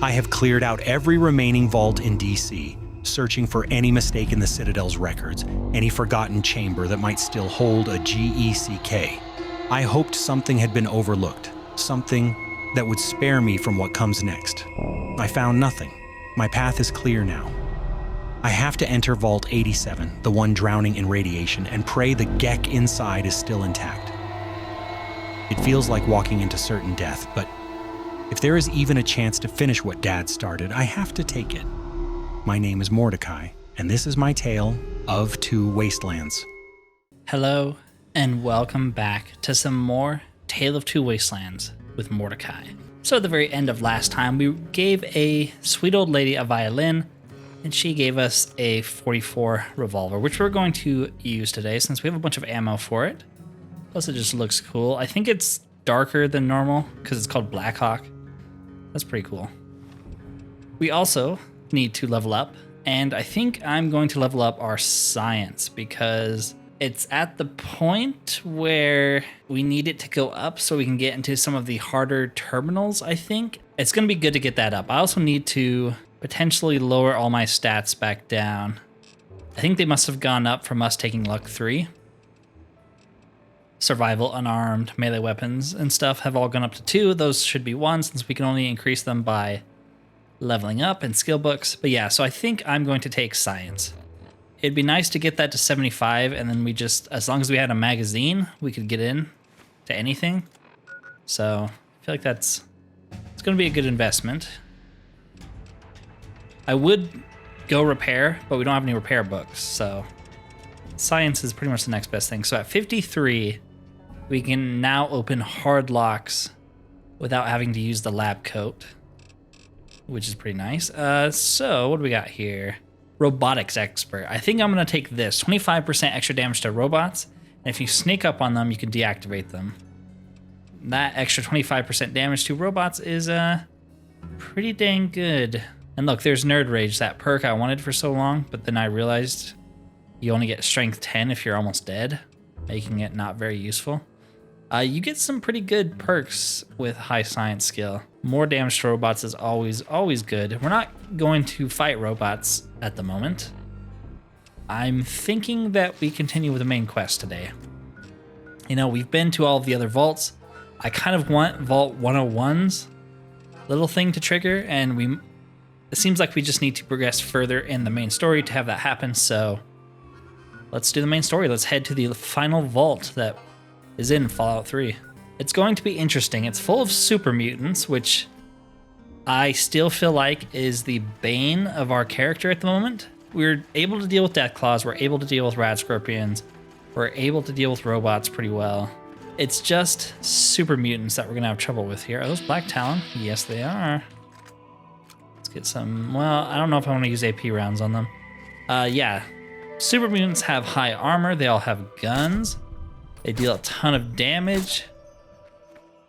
I have cleared out every remaining vault in DC, searching for any mistake in the Citadel's records, any forgotten chamber that might still hold a GECK. I hoped something had been overlooked, something that would spare me from what comes next. I found nothing. My path is clear now. I have to enter Vault 87, the one drowning in radiation, and pray the Gek inside is still intact. It feels like walking into certain death, but if there is even a chance to finish what Dad started, I have to take it. My name is Mordecai, and this is my tale of two Wastelands. Hello, and welcome back to some more Tale of Two Wastelands with Mordecai. So at the very end of last time, we gave a sweet old lady a violin, and she gave us a 44 revolver, which we're going to use today since we have a bunch of ammo for it. Plus it just looks cool. I think it's darker than normal because it's called Blackhawk. That's pretty cool. We also need to level up, and I think I'm going to level up our science because it's at the point where we need it to go up so we can get into some of the harder terminals. I think it's going to be good to get that up. I also need to potentially lower all my stats back down. I think they must have gone up from us taking luck 3. Survival, unarmed, melee weapons and stuff have all gone up to 2. Those should be 1 since we can only increase them by leveling up and skill books. But yeah, so I think I'm going to take science. It'd be nice to get that to 75, and then we just, as long as we had a magazine, we could get in to anything. So I feel like it's going to be a good investment. I would go repair, but we don't have any repair books, so science is pretty much the next best thing. So at 53, we can now open hard locks without having to use the lab coat, which is pretty nice. So what do we got here? Robotics expert. I think I'm going to take this. 25% extra damage to robots, and if you sneak up on them, you can deactivate them. That extra 25% damage to robots is pretty dang good. And look, there's Nerd Rage, that perk I wanted for so long, but then I realized you only get strength 10 if you're almost dead, making it not very useful. You get some pretty good perks with high science skill. More damage to robots is always good. We're not going to fight robots at the moment. I'm thinking that we continue with the main quest today. You know, we've been to all of the other vaults. I kind of want Vault 101's little thing to trigger, and it seems like we just need to progress further in the main story to have that happen, so let's do the main story. Let's head to the final vault that is in Fallout 3. It's going to be interesting. It's full of super mutants, which I still feel like is the bane of our character at the moment. We're able to deal with Deathclaws, we're able to deal with Rat Scorpions, we're able to deal with robots pretty well. It's just super mutants that we're gonna have trouble with here. Are those Black Talon? Yes, they are. Let's get some, well, I don't know if I want to use AP rounds on them. Yeah. Super mutants have high armor, they all have guns. They deal a ton of damage.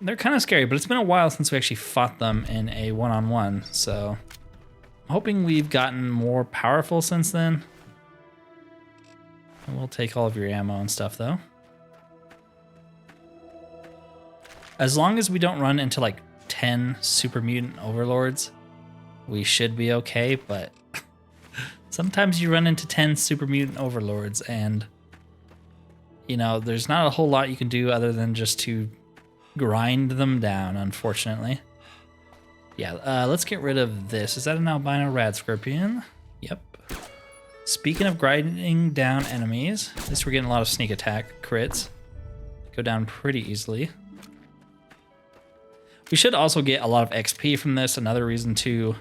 They're kind of scary, but it's been a while since we actually fought them in a one-on-one, so I'm hoping we've gotten more powerful since then. And we'll take all of your ammo and stuff, though. As long as we don't run into like 10 super mutant overlords, we should be okay, but sometimes you run into 10 super mutant overlords and, you know, there's not a whole lot you can do other than just to grind them down, unfortunately. Yeah, let's get rid of this. Is that an albino rad scorpion? Yep. Speaking of grinding down enemies, at least we're getting a lot of sneak attack crits. Go down pretty easily. We should also get a lot of XP from this. Another reason to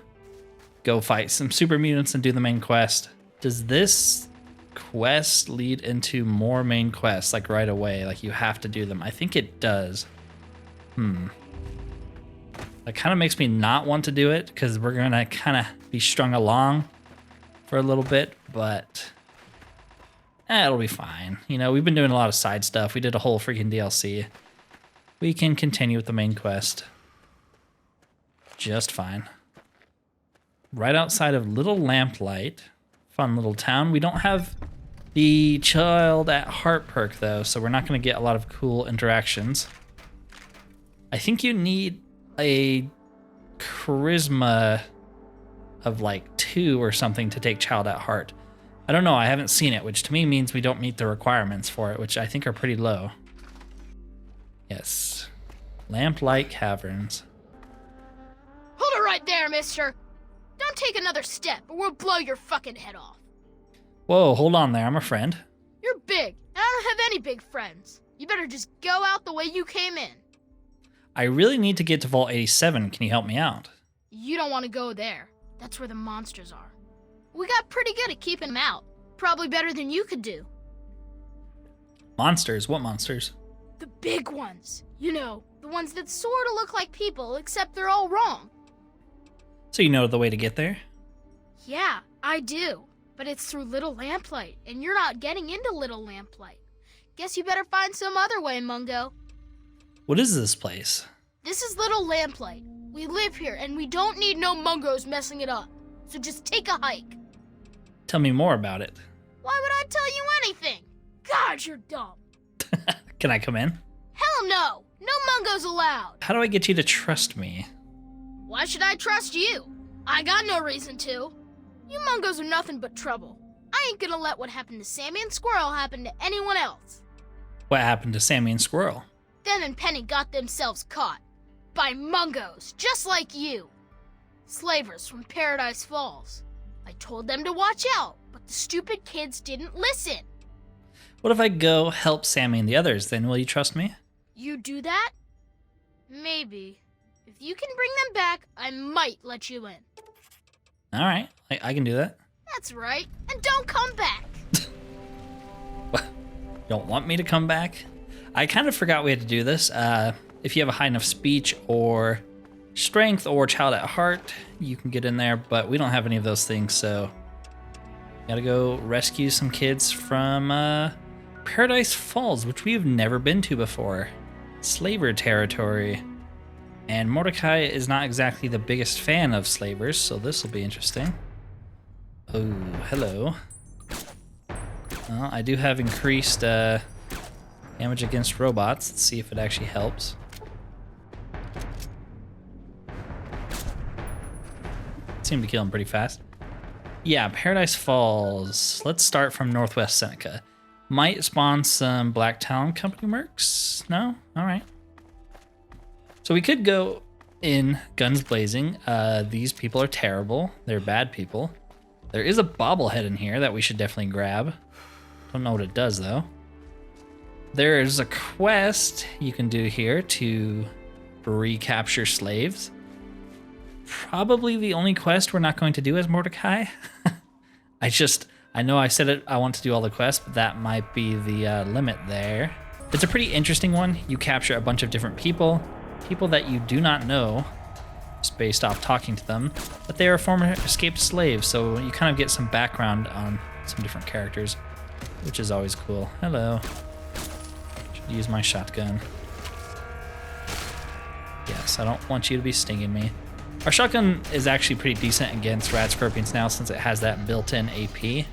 go fight some super mutants and do the main quest. Does this quest lead into more main quests like right away? Like you have to do them? I think it does. That kind of makes me not want to do it because we're gonna kind of be strung along for a little bit, but it'll be fine. You know, we've been doing a lot of side stuff. We did a whole freaking DLC. We can continue with the main quest just fine. Right outside of Little Lamplight, fun little town. We don't have the Child at Heart perk though, so we're not going to get a lot of cool interactions. I think you need a charisma of like 2 or something to take Child at Heart. I don't know. I haven't seen it, which to me means we don't meet the requirements for it, which I think are pretty low. Yes. Lamplight Caverns. Hold it right there, mister. Don't take another step or we'll blow your fucking head off. Whoa, hold on there. I'm a friend. You're big, and I don't have any big friends. You better just go out the way you came in. I really need to get to Vault 87. Can you help me out? You don't want to go there. That's where the monsters are. We got pretty good at keeping them out. Probably better than you could do. Monsters? What monsters? The big ones. You know, the ones that sort of look like people, except they're all wrong. So you know the way to get there? Yeah, I do. But it's through Little Lamplight, and you're not getting into Little Lamplight. Guess you better find some other way, Mungo. What is this place? This is Little Lamplight. We live here, and we don't need no Mungos messing it up. So just take a hike. Tell me more about it. Why would I tell you anything? God, you're dumb. Can I come in? Hell no! No Mungos allowed! How do I get you to trust me? Why should I trust you? I got no reason to. You Mungos are nothing but trouble. I ain't gonna let what happened to Sammy and Squirrel happen to anyone else. What happened to Sammy and Squirrel? Them and Penny got themselves caught. By Mungos, just like you. Slavers from Paradise Falls. I told them to watch out, but the stupid kids didn't listen. What if I go help Sammy and the others? Then will you trust me? You do that? Maybe. If you can bring them back, I might let you in. All right, I can do that. That's right. And don't come back. What? Don't want me to come back? I kind of forgot we had to do this. If you have a high enough speech or strength or Child at Heart, you can get in there, but we don't have any of those things, so gotta go rescue some kids from Paradise Falls, which we've never been to before. Slaver territory. And Mordecai is not exactly the biggest fan of slavers, so this will be interesting. Oh, hello. Well, I do have increased damage against robots. Let's see if it actually helps. Seemed to kill him pretty fast. Yeah, Paradise Falls. Let's start from Northwest Seneca. Might spawn some Black Talon Company mercs? No? Alright. So we could go in guns blazing. These people are terrible. They're bad people. There is a bobblehead in here that we should definitely grab. Don't know what it does though. There's a quest you can do here to recapture slaves. Probably the only quest we're not going to do as Mordecai. I know I said it, I want to do all the quests, but that might be the limit there. It's a pretty interesting one. You capture a bunch of different people that you do not know, just based off talking to them, but they are former escaped slaves, so you kind of get some background on some different characters, which is always cool. Hello. Should use my shotgun. Yes, I don't want you to be stinging me. Our shotgun is actually pretty decent against rat scorpions now since it has that built-in AP.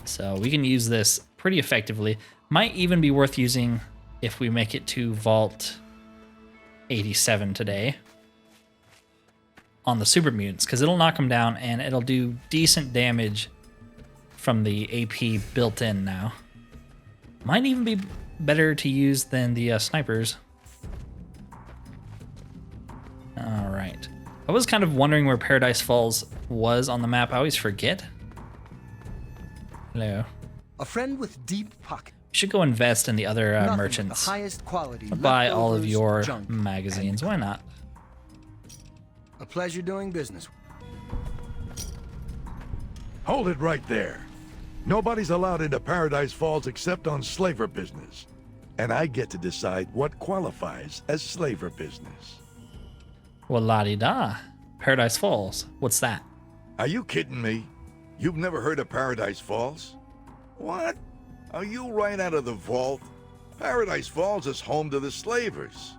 So we can use this pretty effectively. Might even be worth using if we make it to Vault 87 today on the super mutants, because it'll knock them down and it'll do decent damage from the AP built in now. Might even be better to use than the snipers. All right. I was kind of wondering where Paradise Falls was on the map. I always forget. Hello. A friend with deep pockets. You should go invest in the other Nothing but merchants. the highest quality. Buy all of leftovers, your junk, magazines. and- Why not? A pleasure doing business. Hold it right there. Nobody's allowed into Paradise Falls except on slaver business. And I get to decide what qualifies as slaver business. Well, la-di-da. Paradise Falls. What's that? Are you kidding me? You've never heard of Paradise Falls? What? Are you right out of the vault? Paradise Falls is home to the slavers.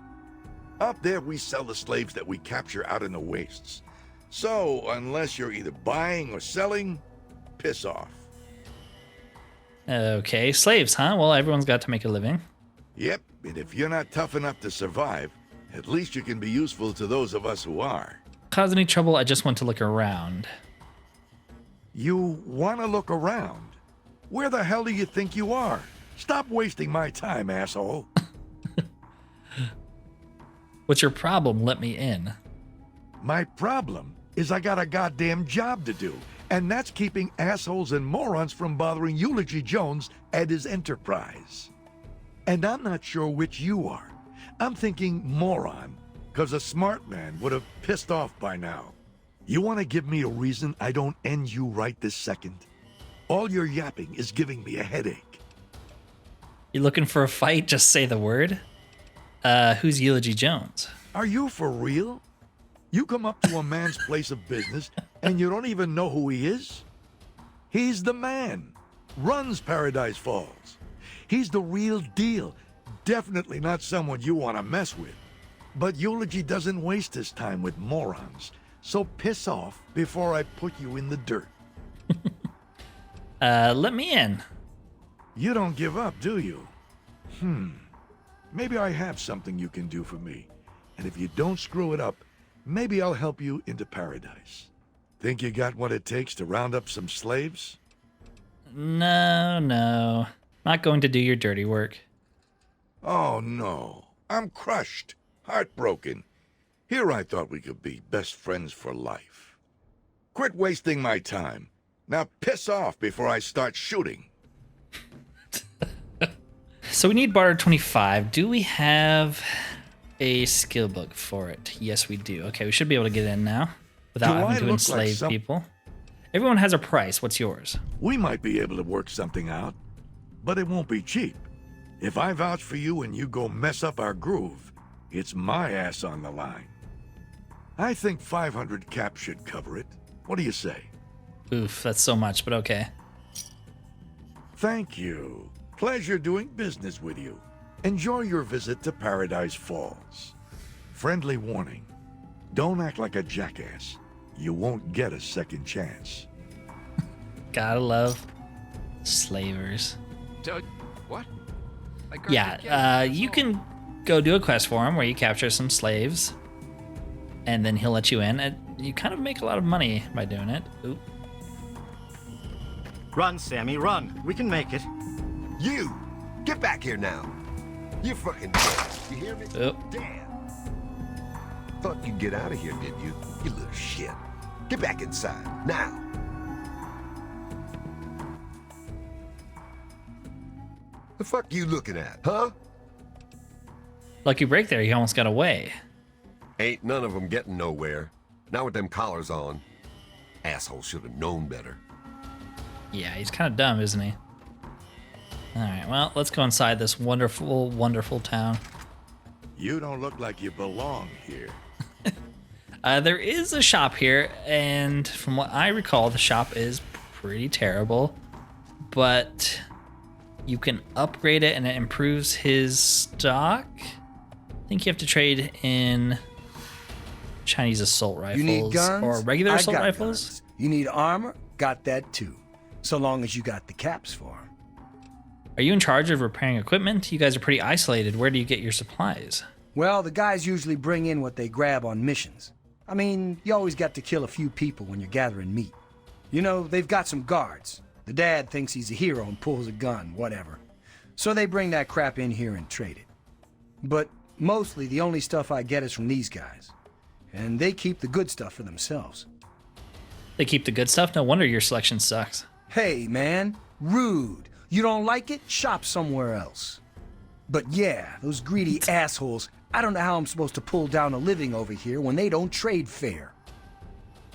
Up there we sell the slaves that we capture out in the wastes. So, unless you're either buying or selling, piss off. Okay, slaves, huh? Well, everyone's got to make a living. Yep, and if you're not tough enough to survive, at least you can be useful to those of us who are. cause any trouble. I just want to look around. You want to look around? Where the hell do you think you are? Stop wasting my time, asshole. What's your problem? Let me in. My problem is I got a goddamn job to do, and that's keeping assholes and morons from bothering Eulogy Jones at his enterprise. And I'm not sure which you are. I'm thinking moron, because a smart man would have pissed off by now. You want to give me a reason I don't end you right this second? All your yapping is giving me a headache. You looking for a fight? Just say the word. Who's Eulogy Jones? Are you for real? You come up to a man's place of business and you don't even know who he is? He's the man. Runs Paradise Falls. He's the real deal. Definitely not someone you want to mess with. But Eulogy doesn't waste his time with morons. So piss off before I put you in the dirt. Let me in. You don't give up, do you? Maybe I have something you can do for me. And if you don't screw it up, maybe I'll help you into paradise. Think you got what it takes to round up some slaves? No. Not going to do your dirty work. Oh, no. I'm crushed. Heartbroken. Here I thought we could be best friends for life. Quit wasting my time. Now piss off before I start shooting. So we need barter 25. Do we have a skill book for it? Yes, we do. Okay, we should be able to get in now without having to enslave people. Everyone has a price. What's yours? We might be able to work something out, but it won't be cheap. If I vouch for you and you go mess up our groove, it's my ass on the line. I think 500 cap should cover it. What do you say? Oof, that's so much, but okay. Thank you. Pleasure doing business with you. Enjoy your visit to Paradise Falls. Friendly warning. Don't act like a jackass. You won't get a second chance. Gotta love slavers. What? Yeah, you can go do a quest for him where you capture some slaves, and then he'll let you in. And you kind of make a lot of money by doing it. Oop. Run, Sammy, run. We can make it. You! Get back here now. You fucking... You hear me? Oop. Damn. Thought you'd get out of here, did you? You little shit. Get back inside, now. The fuck you looking at, huh? Lucky break there, he almost got away. Ain't none of them getting nowhere. Not with them collars on. Asshole should have known better. Yeah, he's kind of dumb, isn't he? Alright, well, let's go inside this wonderful, wonderful town. You don't look like you belong here. There is a shop here, and from what I recall, the shop is pretty terrible. But you can upgrade it, and it improves his stock. I think you have to trade in Chinese assault rifles. You need guns? Or regular assault I got rifles. guns. You need armor? Got that too. So long as you got the caps for 'em. Are you in charge of repairing equipment? You guys are pretty isolated. Where do you get your supplies? Well, the guys usually bring in what they grab on missions. I mean, you always got to kill a few people when you're gathering meat. You know, they've got some guards. The dad thinks he's a hero and pulls a gun, whatever. So they bring that crap in here and trade it. But mostly the only stuff I get is from these guys. And they keep the good stuff for themselves. They keep the good stuff? No wonder your selection sucks. Hey, man, rude. You don't like it? Shop somewhere else. But yeah, those greedy assholes, I don't know how I'm supposed to pull down a living over here when they don't trade fair.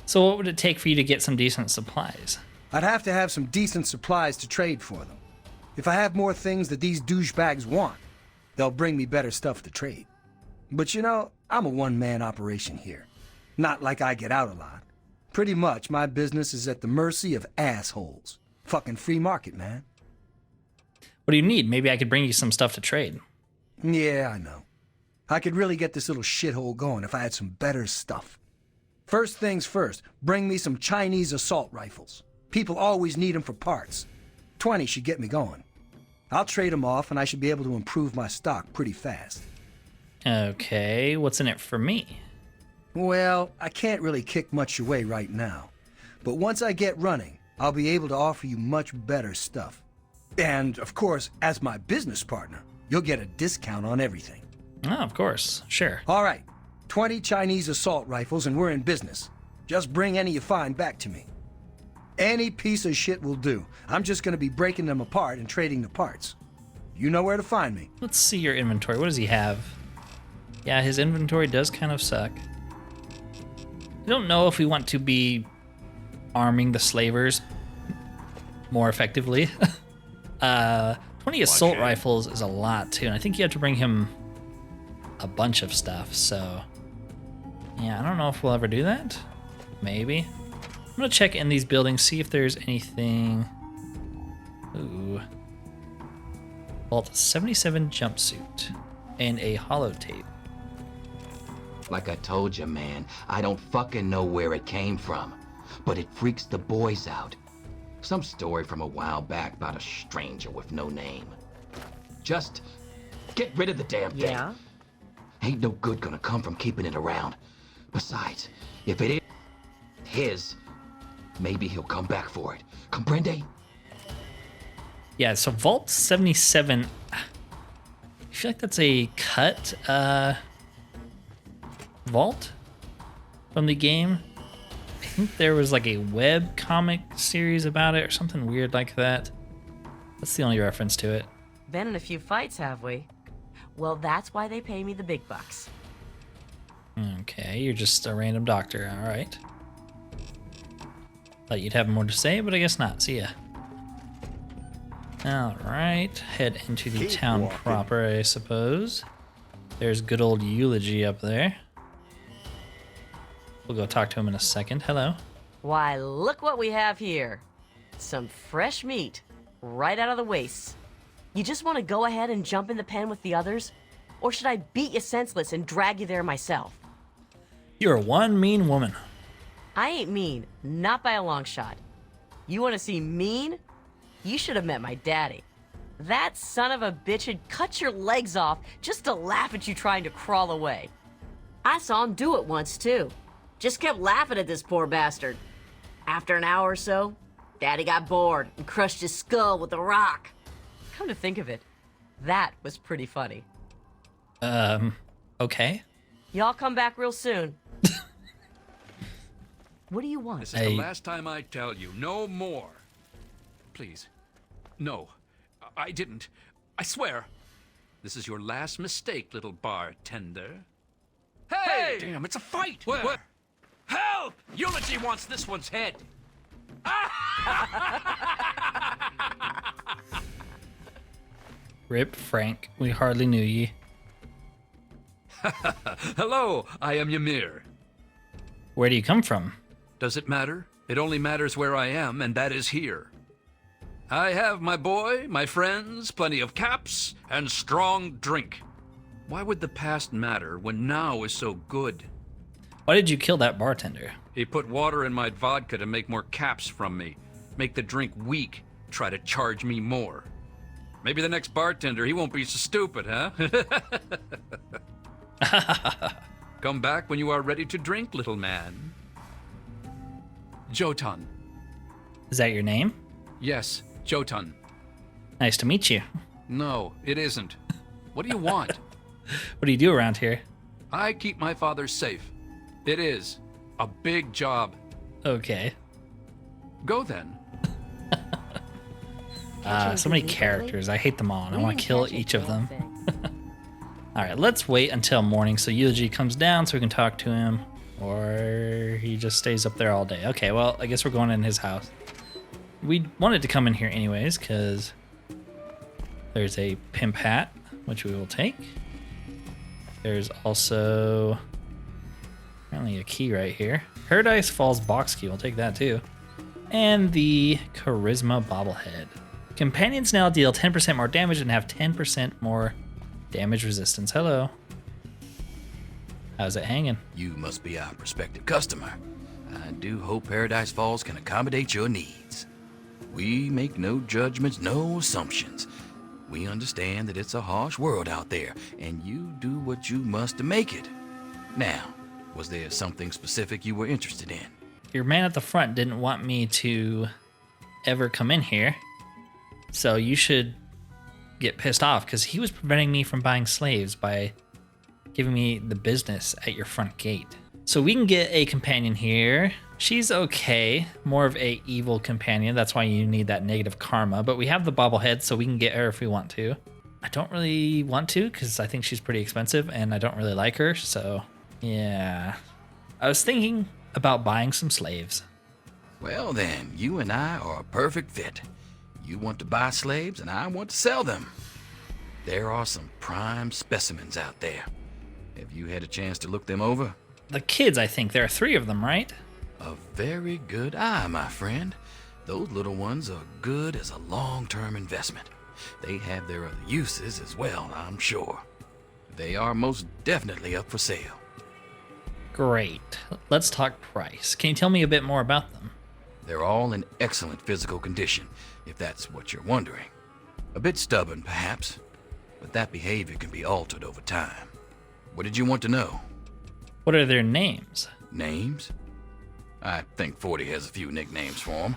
So what would it take for you to get some decent supplies? I'd have to have some decent supplies to trade for them. If I have more things that these douchebags want, they'll bring me better stuff to trade. But you know, I'm a one-man operation here. Not like I get out a lot. Pretty much, my business is at the mercy of assholes. Fucking free market, man. What do you need? Maybe I could bring you some stuff to trade. Yeah, I know. I could really get this little shithole going if I had some better stuff. First things first, bring me some Chinese assault rifles. People always need them for parts. 20 should get me going. I'll trade them off and I should be able to improve my stock pretty fast. Okay, what's in it for me? Well, I can't really kick much your way right now. But once I get running, I'll be able to offer you much better stuff. And, of course, as my business partner, you'll get a discount on everything. Oh, of course. Sure. All right, 20 Chinese assault rifles and we're in business. Just bring any you find back to me. Any piece of shit will do. I'm just gonna be breaking them apart and trading the parts. You know where to find me. Let's see your inventory. What does he have? Yeah, his inventory does kind of suck. I don't know if we want to be arming the slavers more effectively. 20 assault rifles is a lot too, and I think you have to bring him a bunch of stuff, so yeah, I don't know if we'll ever do that. Maybe. I'm gonna check in these buildings, see if there's anything. Ooh. Vault 77 jumpsuit and a holotape. Like I told you, man, I don't fucking know where it came from, but it freaks the boys out. Some story from a while back about a stranger with no name. Just get rid of the damn thing. Yeah? Ain't no good gonna come from keeping it around. Besides, if it is his, maybe he'll come back for it. Comprende? Yeah, so Vault 77, I feel like that's a cut vault from the game. I think there was like a web comic series about it or something weird like that. That's the only reference to it. Been in a few fights, have we? Well, that's why they pay me the big bucks. Okay, you're just a random doctor, all right. Thought you'd have more to say, but I guess not. See ya. All right, head into the town proper, I suppose. There's good old Eulogy up there. We'll go talk to him in a second. Hello. Why, look what we have here. Some fresh meat, right out of the wastes. You just want to go ahead and jump in the pen with the others? Or should I beat you senseless and drag you there myself? You're one mean woman. I ain't mean, not by a long shot. You want to see mean? You should have met my daddy. That son of a bitch had cut your legs off just to laugh at you trying to crawl away. I saw him do it once too. Just kept laughing at this poor bastard. After an hour or so, Daddy got bored and crushed his skull with a rock. Come to think of it, that was pretty funny. Okay. Y'all come back real soon. What do you want? This is the last time I tell you, no more. Please. No, I didn't. I swear. This is your last mistake, little bartender. Hey! Damn, it's a fight! Where? Help! Eulogy wants this one's head. Rip Frank, we hardly knew ye. Hello, I am Ymir. Where do you come from? Does it matter? It only matters where I am, and that is here. I have my boy, my friends, plenty of caps, and strong drink. Why would the past matter when now is so good? Why did you kill that bartender? He put water in my vodka to make more caps from me, make the drink weak, try to charge me more. Maybe the next bartender, he won't be so stupid, huh? Come back when you are ready to drink, little man. Jotun. Is that your name? Yes, Jotun. Nice to meet you. No, it isn't. What do you want? What do you do around here? I keep my father safe. It is a big job. Okay. Go then. So many characters. I hate them all, and I want to kill each of them. All right, let's wait until morning so Eulogy comes down so we can talk to him, or he just stays up there all day. Okay, well, I guess we're going in his house. We wanted to come in here anyways because there's a pimp hat, which we will take. There's also apparently a key right here. Paradise Falls box key, we'll take that too. And the Charisma bobblehead. Companions now deal 10% more damage and have 10% more damage resistance. Hello. How's it hanging? You must be our prospective customer. I do hope Paradise Falls can accommodate your needs. We make no judgments, no assumptions. We understand that it's a harsh world out there, and you do what you must to make it. Now, Was there something specific you were interested in? Your man at the front didn't want me to ever come in here, so you should get pissed off because he was preventing me from buying slaves by giving me the business at your front gate. So we can get a companion here. She's okay, more of a evil companion. That's why you need that negative karma, but we have the bobblehead, so we can get her if we want to. I don't really want to because I think she's pretty expensive and I don't really like her, so yeah. I was thinking about buying some slaves. Well then, you and I are a perfect fit. You want to buy slaves and I want to sell them. There are some prime specimens out there. Have you had a chance to look them over? The kids, I think. There are 3 of them, right? A very good eye, my friend. Those little ones are good as a long-term investment. They have their other uses as well, I'm sure. They are most definitely up for sale. Great. Let's talk price. Can you tell me a bit more about them? They're all in excellent physical condition, if that's what you're wondering. A bit stubborn, perhaps, but that behavior can be altered over time. What did you want to know? What are their names? Names? I think 40 has a few nicknames for them,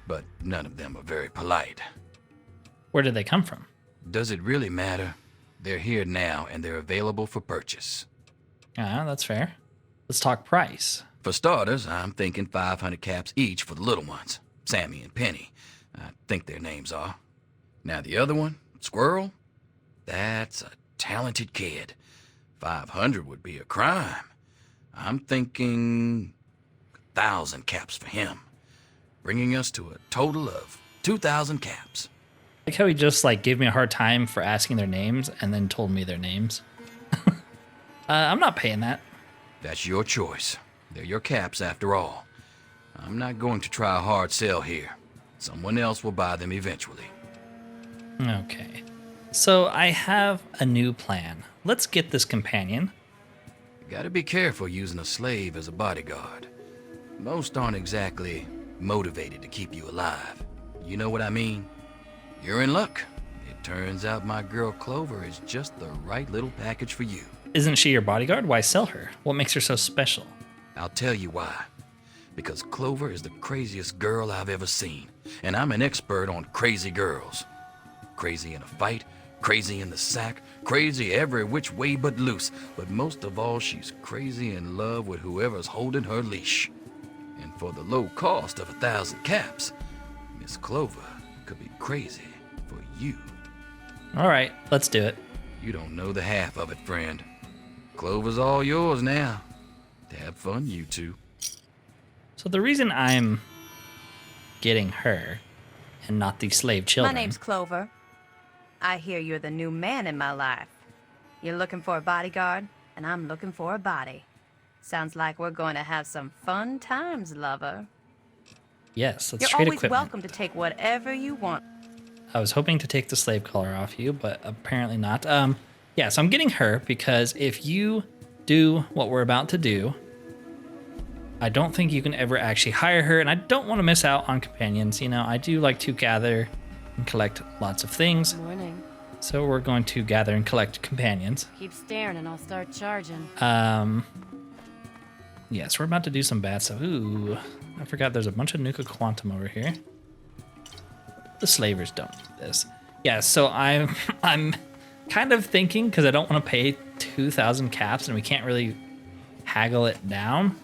but none of them are very polite. Where did they come from? Does it really matter? They're here now, and they're available for purchase. That's fair. Let's talk price. For starters, I'm thinking 500 caps each for the little ones. Sammy and Penny, I think their names are. Now the other one, Squirrel, that's a talented kid. 500 would be a crime. I'm thinking 1,000 caps for him, bringing us to a total of 2,000 caps. Like how he just gave me a hard time for asking their names and then told me their names. I'm not paying that. That's your choice. They're your caps after all. I'm not going to try a hard sell here. Someone else will buy them eventually. Okay. So I have a new plan. Let's get this companion. You gotta be careful using a slave as a bodyguard. Most aren't exactly motivated to keep you alive. You know what I mean? You're in luck. It turns out my girl Clover is just the right little package for you. Isn't she your bodyguard? Why sell her? What makes her so special? I'll tell you why. Because Clover is the craziest girl I've ever seen, and I'm an expert on crazy girls. Crazy in a fight, crazy in the sack, crazy every which way but loose, but most of all, she's crazy in love with whoever's holding her leash. And for the low cost of 1,000 caps, Miss Clover could be crazy for you. All right, let's do it. You don't know the half of it, friend. Clover's all yours now. Have fun, you two. So the reason I'm getting her and not the slave children... My name's Clover. I hear you're the new man in my life. You're looking for a bodyguard, and I'm looking for a body. Sounds like we're going to have some fun times, lover. Yes, let's You're trade always equipment. welcome to take whatever you want. I was hoping to take the slave collar off you, but apparently not. Yeah, so I'm getting her because if you do what we're about to do, I don't think you can ever actually hire her, and I don't want to miss out on companions. You know, I do like to gather and collect lots of things. Morning. So we're going to gather and collect companions. Keep staring and I'll start charging. Yes, we're about to do some bad stuff. Ooh, I forgot there's a bunch of Nuka Quantum over here. The slavers don't need this. Yeah, so I'm kind of thinking, because I don't want to pay 2,000 caps and we can't really haggle it down,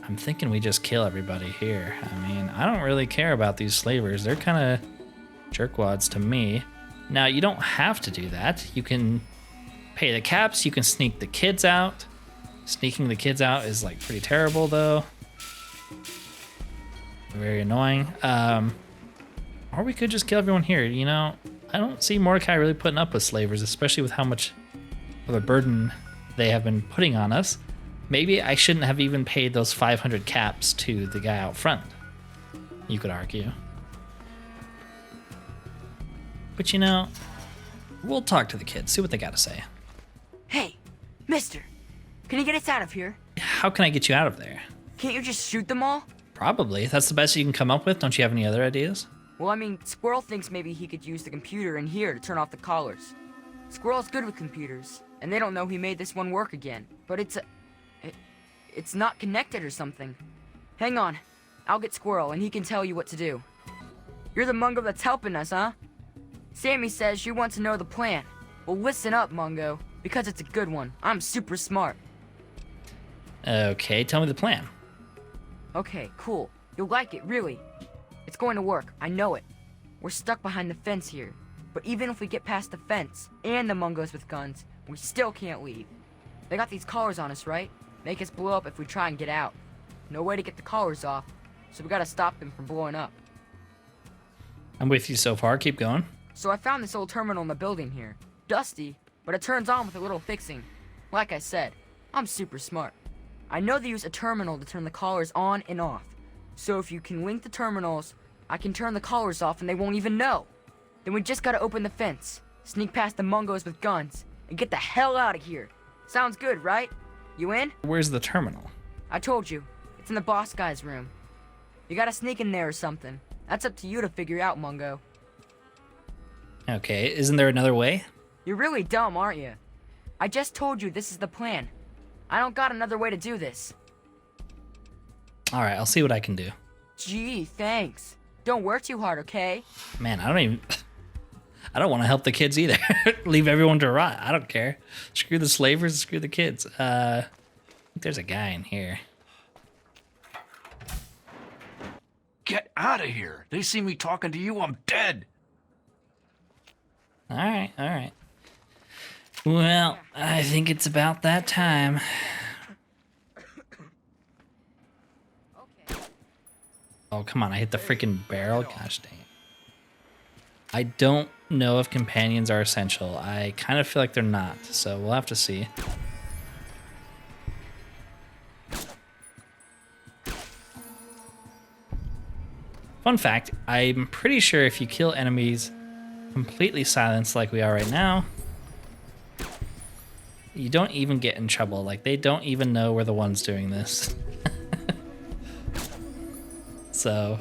I'm thinking we just kill everybody here. I mean, I don't really care about these slavers. They're kind of jerkwads to me. Now, you don't have to do that. You can pay the caps. You can sneak the kids out. Sneaking the kids out is pretty terrible, though. Very annoying. Or we could just kill everyone here. You know, I don't see Mordecai really putting up with slavers, especially with how much of a burden they have been putting on us. Maybe I shouldn't have even paid those 500 caps to the guy out front, you could argue. But you know, we'll talk to the kids, see what they got to say. Hey, mister, can you get us out of here? How can I get you out of there? Can't you just shoot them all? Probably. That's the best you can come up with. Don't you have any other ideas? Well, I mean, Squirrel thinks maybe he could use the computer in here to turn off the collars. Squirrel's good with computers, and they don't know he made this one work again. But it's not connected or something. Hang on. I'll get Squirrel, and he can tell you what to do. You're the Mungo that's helping us, huh? Sammy says you want to know the plan. Well, listen up, Mungo, because it's a good one. I'm super smart. Okay, tell me the plan. Okay, cool. You'll like it, really. It's going to work, I know it. We're stuck behind the fence here. But even if we get past the fence and the Mungos with guns, we still can't leave. They got these collars on us, right? Make us blow up if we try and get out. No way to get the collars off, so we gotta stop them from blowing up. I'm with you so far. Keep going. So I found this old terminal in the building here. Dusty, but it turns on with a little fixing. Like I said, I'm super smart. I know they use a terminal to turn the collars on and off. So if you can link the terminals, I can turn the collars off and they won't even know. Then we just gotta open the fence, sneak past the Mungos with guns, and get the hell out of here. Sounds good, right? You in? Where's the terminal? I told you. It's in the boss guy's room. You gotta sneak in there or something. That's up to you to figure out, Mungo. Okay, isn't there another way? You're really dumb, aren't you? I just told you this is the plan. I don't got another way to do this. Alright, I'll see what I can do. Gee, thanks. Don't work too hard, okay? Man, I don't want to help the kids either. Leave everyone to rot. I don't care. Screw the slavers and screw the kids. I think there's a guy in here. Get out of here. They see me talking to you, I'm dead. Alright, alright. Well, I think it's about that time. Oh, come on, I hit the freaking barrel? Gosh dang it. I don't know if companions are essential. I kind of feel like they're not, so we'll have to see. Fun fact, I'm pretty sure if you kill enemies completely silenced like we are right now, you don't even get in trouble. Like, they don't even know we're the ones doing this. So,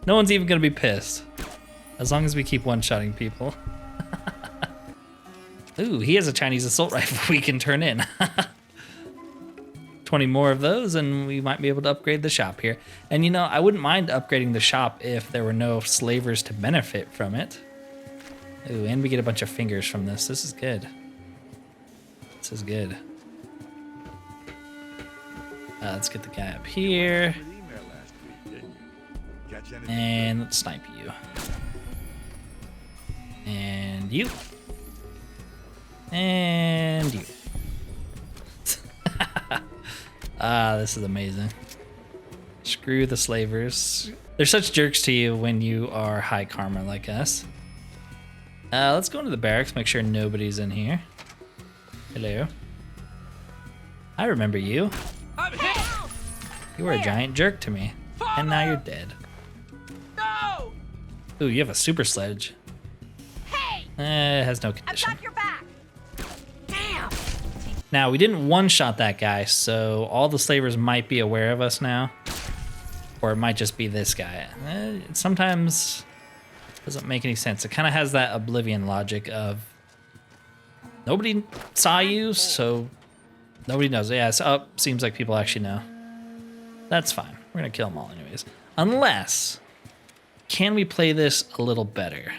no one's even gonna be pissed. As long as we keep one-shotting people. Ooh, he has a Chinese assault rifle we can turn in. 20 more of those and we might be able to upgrade the shop here. And you know, I wouldn't mind upgrading the shop if there were no slavers to benefit from it. Ooh, and we get a bunch of fingers from this. This is good. This is good. Let's get the guy up here. And let's snipe you. And you. And you. This is amazing. Screw the slavers. They're such jerks to you when you are high karma like us. Let's go into the barracks, make sure nobody's in here. Hello. I remember you. I'm hit. You were a giant jerk to me. And now you're dead. No! Ooh, you have a super sledge. Hey! It has no condition. I've got your back. Damn! Now, we didn't one-shot that guy, so all the slavers might be aware of us now. Or it might just be this guy. It sometimes doesn't make any sense. It kind of has that Oblivion logic of nobody saw you, so nobody knows. Yeah, so, seems like people actually know. That's fine. We're going to kill them all anyways. Unless, can we play this a little better?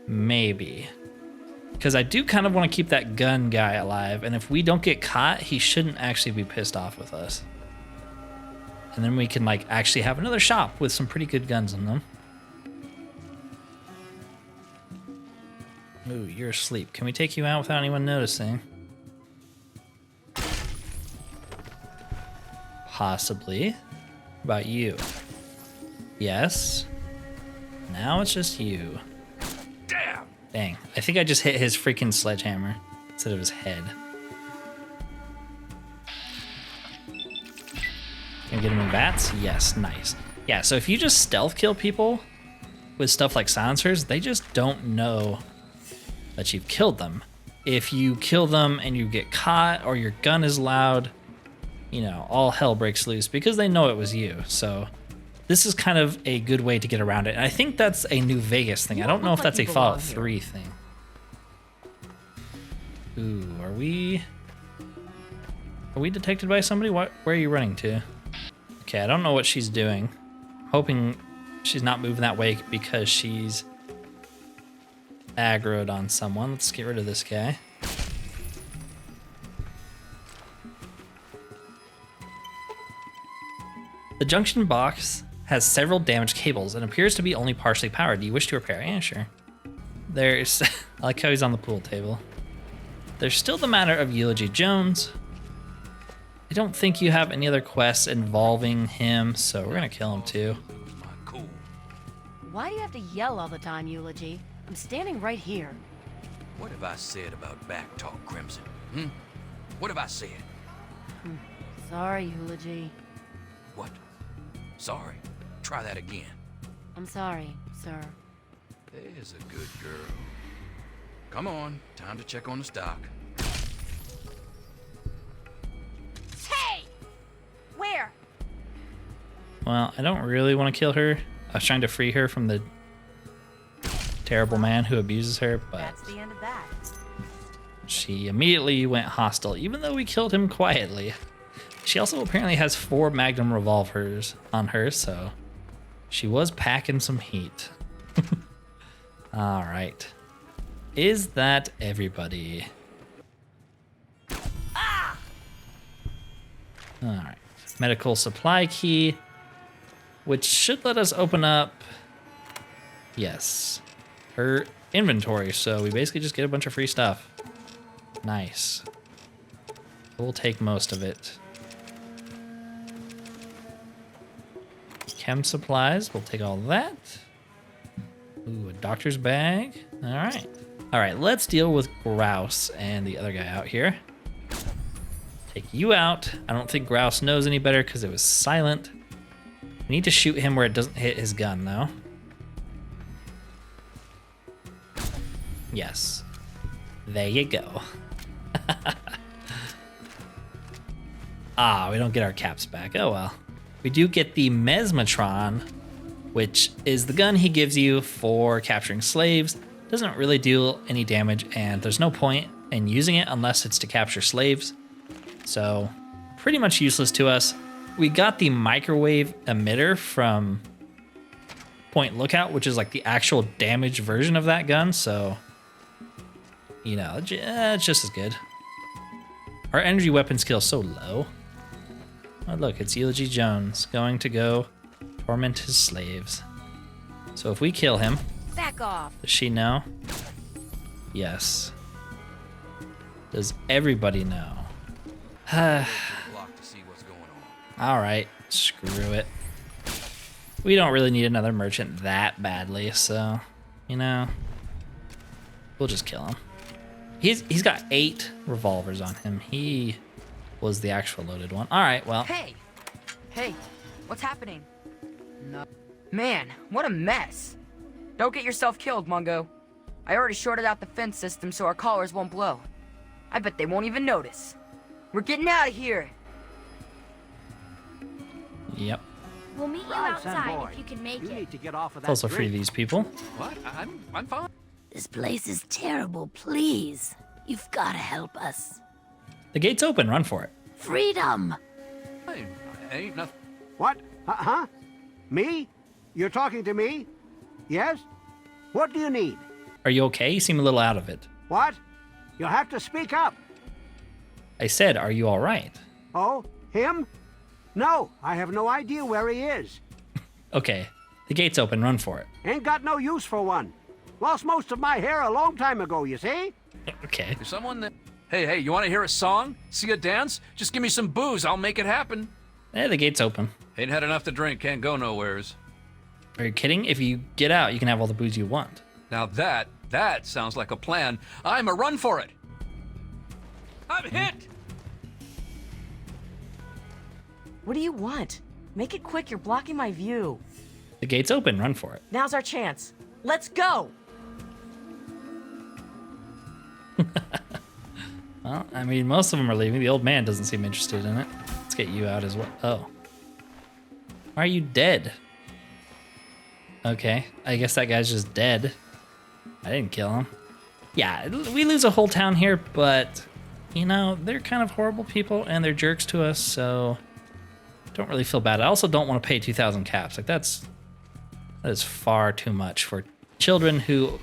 Maybe. Because I do kind of want to keep that gun guy alive, and if we don't get caught, he shouldn't actually be pissed off with us. And then we can like actually have another shop with some pretty good guns in them. Ooh, you're asleep. Can we take you out without anyone noticing? Possibly. What about you? Yes. Now it's just you. Damn! Dang. I think I just hit his freaking sledgehammer instead of his head. Can we get him in bats? Yes, nice. Yeah, so if you just stealth kill people with stuff like silencers, they just don't know that you've killed them. If you kill them and you get caught or your gun is loud, you know, all hell breaks loose because they know it was you. So this is kind of a good way to get around it. And I think that's a New Vegas thing. I don't know if that's a Fallout 3 thing. Ooh, are we? Are we detected by somebody? Where are you running to? Okay, I don't know what she's doing. Hoping she's not moving that way because she's aggroed on someone. Let's get rid of this guy. The junction box has several damaged cables and appears to be only partially powered. Do you wish to repair? Yeah, sure. There's, I like how he's on the pool table. There's still the matter of Eulogy Jones. I don't think you have any other quests involving him, so we're gonna kill him too. Why do you have to yell all the time, Eulogy? I'm standing right here. What have I said about back talk, Crimson? What have I said? Sorry, Eulogy. What? Sorry. Try that again. I'm sorry, sir. There's a good girl. Come on, time to check on the stock. Hey! Where? Well, I don't really want to kill her. I was trying to free her from the terrible man who abuses her, but That's the end of that. she immediately went hostile, even though we killed him quietly. She also apparently has 4 Magnum revolvers on her, so she was packing some heat. All right. Is that everybody? Ah! All right. Medical supply key, which should let us open up, yes, her inventory. So we basically just get a bunch of free stuff. Nice. We'll take most of it. Chem supplies, we'll take all that. Ooh, a doctor's bag. All right. All right, let's deal with Grouse and the other guy out here. Take you out. I don't think Grouse knows any better because it was silent. We need to shoot him where it doesn't hit his gun, though. Yes. There you go. Ah, we don't get our caps back. Oh, well. We do get the Mesmatron, which is the gun he gives you for capturing slaves. Doesn't really do any damage, and there's no point in using it unless it's to capture slaves. So, pretty much useless to us. We got the microwave emitter from Point Lookout, which is like the actual damage version of that gun, so, you know, it's just as good. Our energy weapon skill is so low. Oh, look, it's Eulogy Jones going to go torment his slaves. So if we kill him, Back off. does she know? Yes. Does everybody know? All right, screw it. We don't really need another merchant that badly, so, you know, we'll just kill him. He's got 8 revolvers on him. He was the actual loaded one. All right, well. Hey! Hey, what's happening? No. Man, what a mess. Don't get yourself killed, Mungo. I already shorted out the fence system so our collars won't blow. I bet they won't even notice. We're getting out of here. Yep. We'll meet you Right, son, outside boy. if you can make You it. need to get off of that Also free drink. these people. What? I'm fine. This place is terrible. Please. You've got to help us. The gate's open, run for it. Freedom. I ain't nothing. What? Huh? Me? You're talking to me? Yes? What do you need? Are you okay? You seem a little out of it. What? You'll have to speak up. I said, are you all right? Oh, him? No, I have no idea where he is. Okay, the gate's open, run for it. Ain't got no use for one. Lost most of my hair a long time ago, you see? Okay. Is someone that... Hey, you want to hear a song? See a dance? Just give me some booze. I'll make it happen. Yeah, the gate's open. Ain't had enough to drink. Can't go nowheres. Are you kidding? If you get out, you can have all the booze you want. Now that sounds like a plan. I'm a run for it. I'm hit! What do you want? Make it quick, you're blocking my view. The gate's open, run for it. Now's our chance. Let's go! Well, I mean, most of them are leaving. The old man doesn't seem interested in it. Let's get you out as well. Oh. Why are you dead? Okay, I guess that guy's just dead. I didn't kill him. Yeah, we lose a whole town here, but you know, they're kind of horrible people and they're jerks to us, so don't really feel bad. I also don't want to pay 2,000 caps. Like, that is far too much for children who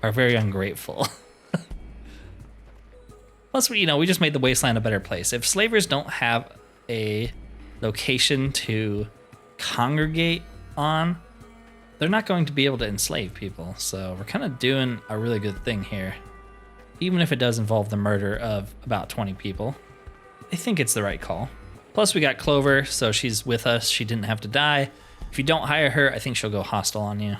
are very ungrateful. Plus, you know, we just made the Wasteland a better place. If slavers don't have a location to congregate on, they're not going to be able to enslave people. So we're kind of doing a really good thing here. Even if it does involve the murder of about 20 people, I think it's the right call. Plus, we got Clover, so she's with us. She didn't have to die. If you don't hire her, I think she'll go hostile on you.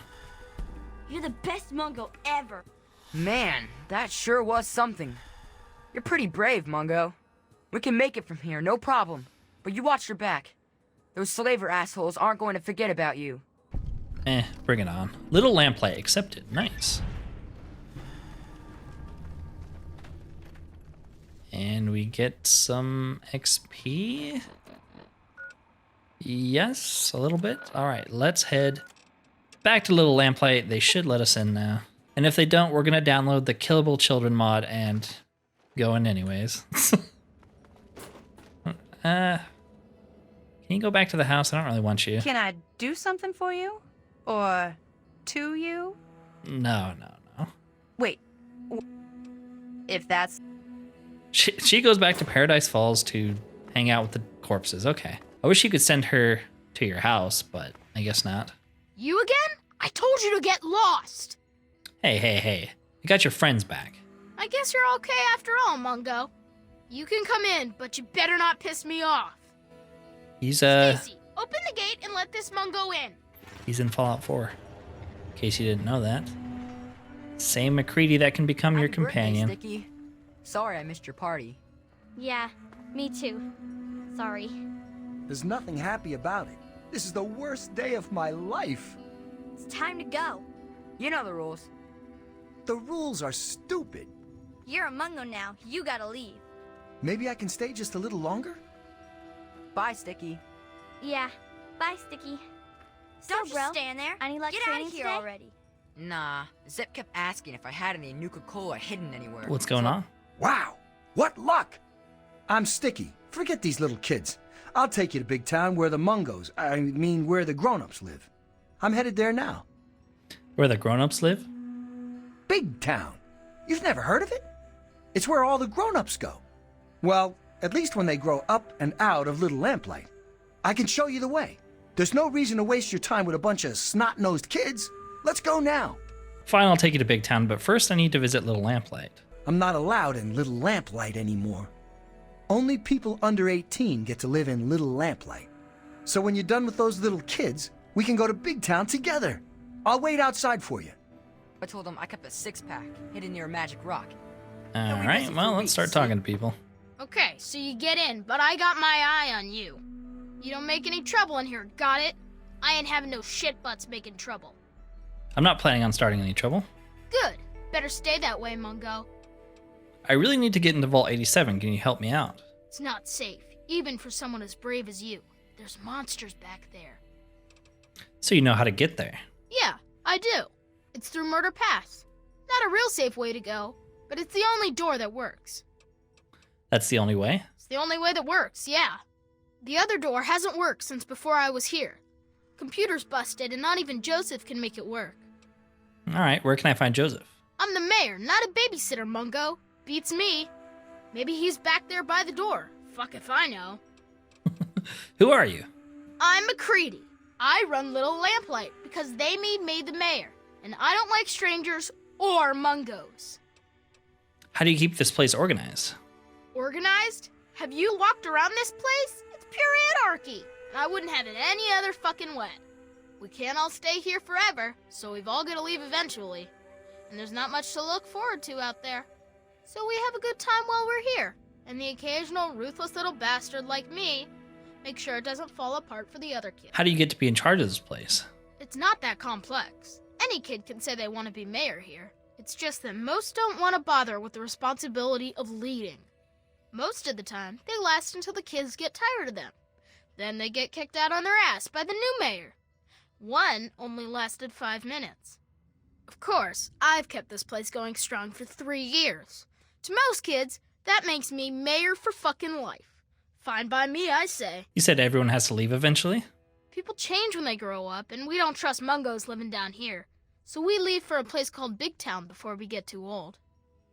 You're the best Mungo ever. Man, that sure was something. You're pretty brave, Mungo. We can make it from here, no problem. But you watch your back. Those slaver assholes aren't going to forget about you. Bring it on. Little Lamplight accepted. Nice. And we get some XP. Yes, a little bit. All right, let's head back to Little Lamplight. They should let us in now. And if they don't, we're going to download the Killable Children mod and go in anyways. Can you go back to the house? I don't really want you. Can I do something for you? Or to you? No. Wait. If that's... She goes back to Paradise Falls to hang out with the corpses. Okay. I wish you could send her to your house, but I guess not. You again? I told you to get lost. Hey. You got your friends back. I guess you're okay after all, Mungo. You can come in, but you better not piss me off. He's Stacy, open the gate and let this Mungo in. He's in Fallout 4. In case you didn't know that. Same McCready that can become your companion. Birthday, Sticky. Sorry I missed your party. Yeah, me too. Sorry. There's nothing happy about it. This is the worst day of my life. It's time to go. You know the rules. The rules are stupid. You're a Mungo now. You gotta leave. Maybe I can stay just a little longer? Bye, Sticky. Yeah. Bye, Sticky. Don't just stand there. Any luck training today? Get out of here already. Nah. Zip kept asking if I had any Nuka-Cola hidden anywhere. What's going on? Wow, what luck! I'm Sticky. Forget these little kids. I'll take you to Big Town where the Mungos, where the grown-ups live. I'm headed there now. Where the grown-ups live? Big Town. You've never heard of it? It's where all the grown-ups go. Well, at least when they grow up and out of Little Lamplight. I can show you the way. There's no reason to waste your time with a bunch of snot-nosed kids. Let's go now. Fine, I'll take you to Big Town, but first I need to visit Little Lamplight. I'm not allowed in Little Lamplight anymore. Only people under 18 get to live in Little Lamplight. So when you're done with those little kids, we can go to Big Town together. I'll wait outside for you. I told him I kept a six-pack hidden near a magic rock. Alright, well, let's start talking to people. Okay, so you get in, but I got my eye on you. You don't make any trouble in here, got it? I ain't having no shit butts making trouble. I'm not planning on starting any trouble. Good. Better stay that way, Mungo. I really need to get into Vault 87. Can you help me out? It's not safe, even for someone as brave as you. There's monsters back there. So you know how to get there? Yeah, I do. It's through Murder Pass. Not a real safe way to go, but it's the only door that works. That's the only way? It's the only way that works, yeah. The other door hasn't worked since before I was here. Computer's busted and not even Joseph can make it work. Alright, where can I find Joseph? I'm the mayor, not a babysitter, Mungo. Beats me. Maybe he's back there by the door. Fuck if I know. Who are you? I'm McCready. I run Little Lamplight because they made me the mayor. And I don't like strangers or Mungos. How do you keep this place organized? Organized? Have you walked around this place? It's pure anarchy. And I wouldn't have it any other fucking way. We can't all stay here forever, so we've all got to leave eventually. And there's not much to look forward to out there. So we have a good time while we're here. And the occasional ruthless little bastard like me make sure it doesn't fall apart for the other kids. How do you get to be in charge of this place? It's not that complex. Any kid can say they want to be mayor here. It's just that most don't want to bother with the responsibility of leading. Most of the time, they last until the kids get tired of them. Then they get kicked out on their ass by the new mayor. One only lasted 5 minutes. Of course, I've kept this place going strong for 3 years. To most kids, That makes me mayor for fucking life. Fine by me, I say. You said everyone has to leave eventually? People change when they grow up, and we don't trust Mungos living down here. So we leave for a place called Big Town before we get too old.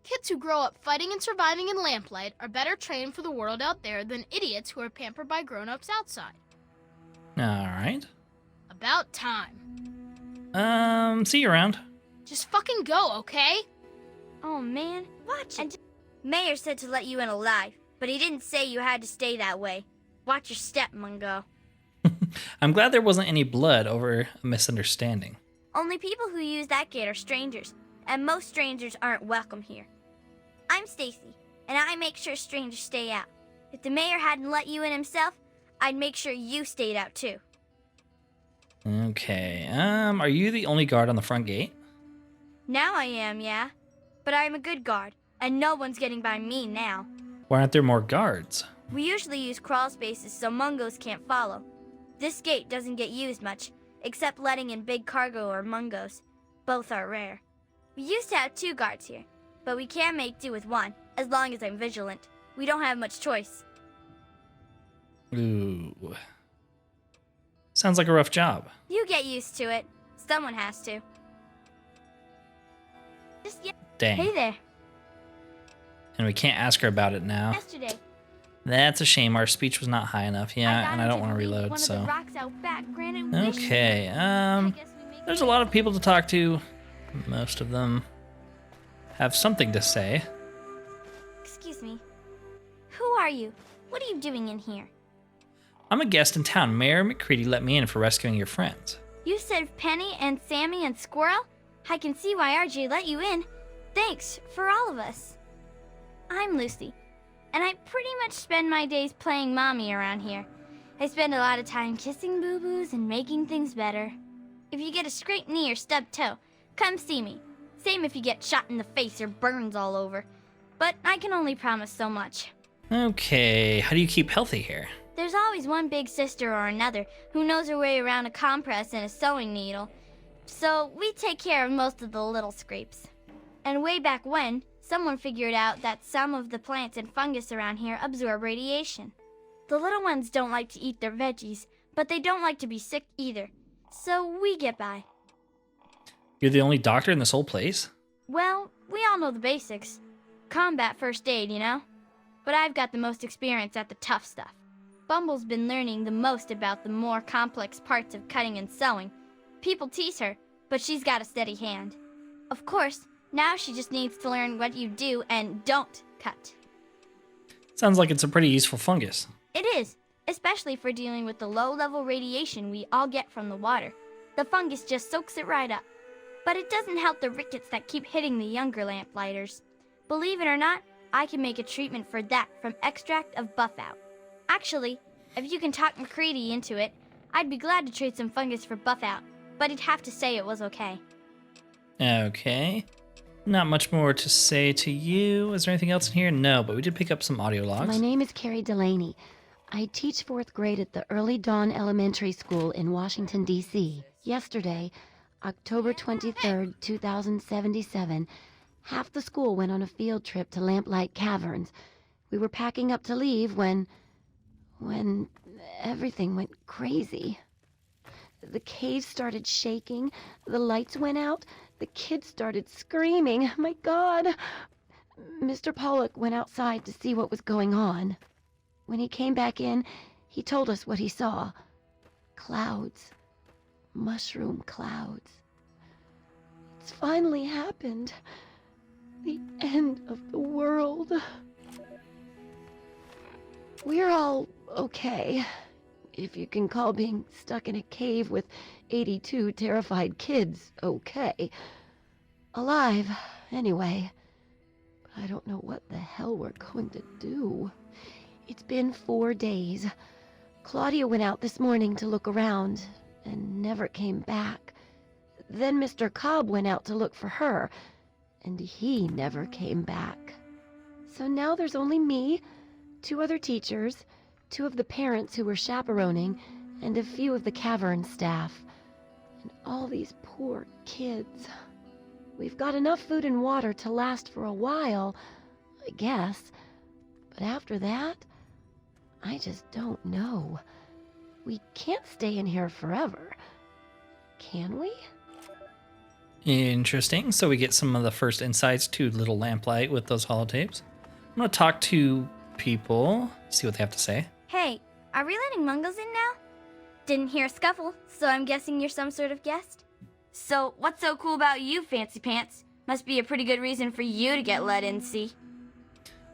Kids who grow up fighting and surviving in Lamplight are better trained for the world out there than idiots who are pampered by grown-ups outside. Alright. About time. See you around. Just fucking go, okay? Oh, man. Watch it. Mayor said to let you in alive, but he didn't say you had to stay that way. Watch your step, Mungo. I'm glad there wasn't any blood over a misunderstanding. Only people who use that gate are strangers, and most strangers aren't welcome here. I'm Stacy, and I make sure strangers stay out. If the mayor hadn't let you in himself, I'd make sure you stayed out too. Okay, are you the only guard on the front gate? Now I am, yeah. But I'm a good guard, and no one's getting by me now. Why aren't there more guards? We usually use crawl spaces so Mungos can't follow. This gate doesn't get used much, except letting in big cargo or Mungos. Both are rare. We used to have 2 guards here, but we can make do with 1, as long as I'm vigilant. We don't have much choice. Ooh. Sounds like a rough job. You get used to it. Someone has to. Dang. Hey there. And we can't ask her about it now. Yesterday. That's a shame. Our speech was not high enough. Yeah, and I don't want to reload, so. Okay, there's a lot of people to talk to. Most of them have something to say. Excuse me. Who are you? What are you doing in here? I'm a guest in town. Mayor McCready let me in for rescuing your friends. You said Penny and Sammy and Squirrel? I can see why RJ let you in. Thanks for all of us. I'm Lucy, and I pretty much spend my days playing mommy around here. I spend a lot of time kissing boo-boos and making things better. If you get a scraped knee or stubbed toe, come see me. Same if you get shot in the face or burns all over. But I can only promise so much. Okay, how do you keep healthy here? There's always one big sister or another who knows her way around a compress and a sewing needle. So we take care of most of the little scrapes. And way back when, someone figured out that some of the plants and fungus around here absorb radiation. The little ones don't like to eat their veggies, but they don't like to be sick either. So we get by. You're the only doctor in this whole place? Well, we all know the basics. Combat first aid, you know? But I've got the most experience at the tough stuff. Bumble's been learning the most about the more complex parts of cutting and sewing. People tease her, but she's got a steady hand. Of course, now she just needs to learn what you do and don't cut. Sounds like it's a pretty useful fungus. It is, especially for dealing with the low-level radiation we all get from the water. The fungus just soaks it right up. But it doesn't help the rickets that keep hitting the younger lamplighters. Believe it or not, I can make a treatment for that from extract of Buffout. Actually, if you can talk McCready into it, I'd be glad to trade some fungus for Buffout, but he'd have to say it was okay. Okay. Not much more to say to you. Is there anything else in here? No, but we did pick up some audio logs. My name is Carrie Delaney. I teach 4th grade at the Early Dawn Elementary School in Washington, D.C. Yesterday, October 23rd, 2077, half the school went on a field trip to Lamplight Caverns. We were packing up to leave when everything went crazy. The cave started shaking, the lights went out, the kids started screaming. My God! Mr. Pollock went outside to see what was going on. When he came back in, he told us what he saw. Clouds. Mushroom clouds. It's finally happened. The end of the world. We're all okay, if you can call being stuck in a cave with 82 terrified kids okay. Alive, anyway. I don't know what the hell we're going to do. It's been 4 days. Claudia went out this morning to look around and never came back. Then Mr. Cobb went out to look for her, and he never came back. So now there's only me, 2 other teachers, 2 of the parents who were chaperoning, and a few of the cavern staff. And all these poor kids. We've got enough food and water to last for a while, I guess, But after that, I just don't know. We can't stay in here forever. Can we? Interesting. So we get some of the first insights to Little Lamplight with those holotapes. I'm going to talk to people, see what they have to say. Hey, are we letting Mungos in now? Didn't hear a scuffle, so I'm guessing you're some sort of guest? So, what's so cool about you, Fancy Pants? Must be a pretty good reason for you to get let in, see?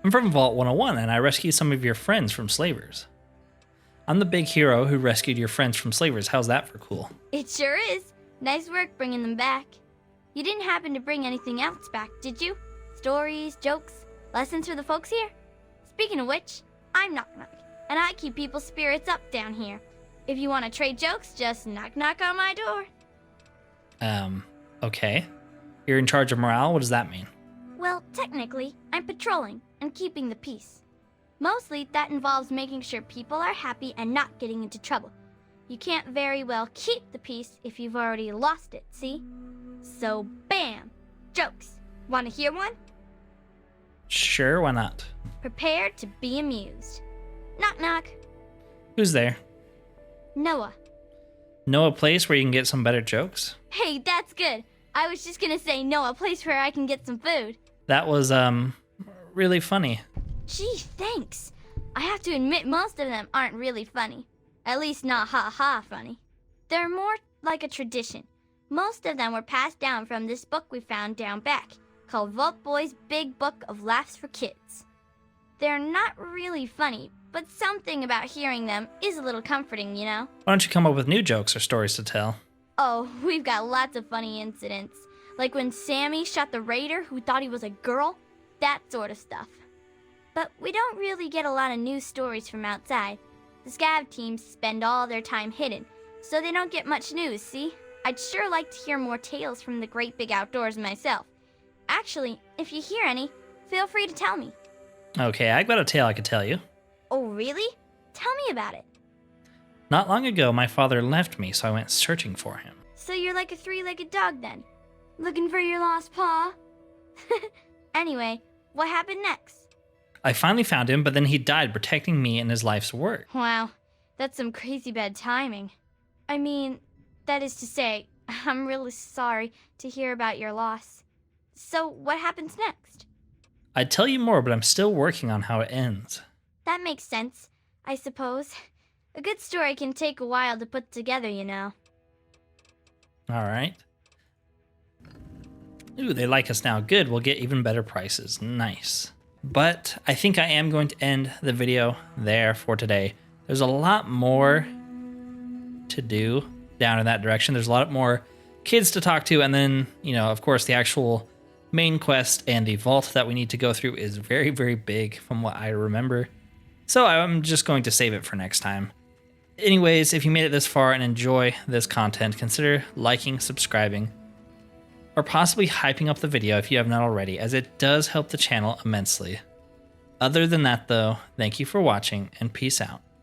I'm from Vault 101, and I rescued some of your friends from slavers. I'm the big hero who rescued your friends from slavers. How's that for cool? It sure is. Nice work bringing them back. You didn't happen to bring anything else back, did you? Stories, jokes, lessons for the folks here? Speaking of which, I'm Knock Knock, and I keep people's spirits up down here. If you want to trade jokes, just knock knock on my door. Okay. You're in charge of morale? What does that mean? Well, technically, I'm patrolling and keeping the peace. Mostly, that involves making sure people are happy and not getting into trouble. You can't very well keep the peace if you've already lost it, see? So, bam! Jokes. Want to hear one? Sure, why not? Prepare to be amused. Knock knock. Who's there? Noah. Know a place where you can get some better jokes? Hey, that's good. I was just gonna say no, a place where I can get some food. That was, really funny. Gee, thanks. I have to admit most of them aren't really funny. At least not ha-ha funny. They're more like a tradition. Most of them were passed down from this book we found down back, called Vault Boy's Big Book of Laughs for Kids. They're not really funny, but something about hearing them is a little comforting, you know? Why don't you come up with new jokes or stories to tell? Oh, we've got lots of funny incidents. Like when Sammy shot the raider who thought he was a girl. That sort of stuff. But we don't really get a lot of news stories from outside. The scav teams spend all their time hidden, so they don't get much news, see? I'd sure like to hear more tales from the great big outdoors myself. Actually, if you hear any, feel free to tell me. Okay, I got a tale I could tell you. Oh, really? Tell me about it. Not long ago, my father left me, so I went searching for him. So you're like a three-legged dog then? Looking for your lost paw? Anyway, what happened next? I finally found him, but then he died protecting me and his life's work. Wow, that's some crazy bad timing. I mean, that is to say, I'm really sorry to hear about your loss. So what happens next? I'd tell you more, but I'm still working on how it ends. That makes sense, I suppose. A good story can take a while to put together, you know. All right. Ooh, they like us now. Good, we'll get even better prices. Nice. But I think I am going to end the video there for today. There's a lot more to do down in that direction. There's a lot more kids to talk to, and then, you know, of course, the actual main quest and the vault that we need to go through is very, very big from what I remember. So I'm just going to save it for next time. Anyways, if you made it this far and enjoy this content, consider liking, subscribing, or possibly hyping up the video if you have not already, as it does help the channel immensely. Other than that though, thank you for watching and peace out.